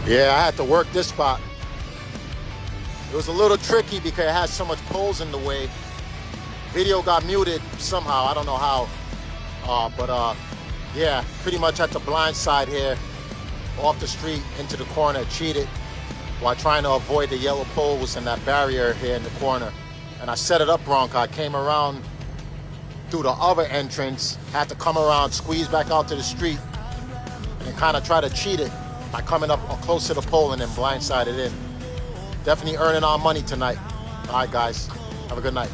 Yeah, I had to work this spot. It was a little tricky because it had so much poles in the way. Video got muted somehow, I don't know how. Yeah, pretty much at the blind side here, off the street into the corner, cheated while trying to avoid the yellow poles and that barrier here in the corner. And I set it up wrong. I came around through the other entrance, had to come around, squeeze back out to the street, and kind of try to cheat it by coming up close to the pole and then blindside it in. Definitely earning our money tonight. All right, guys, have a good night.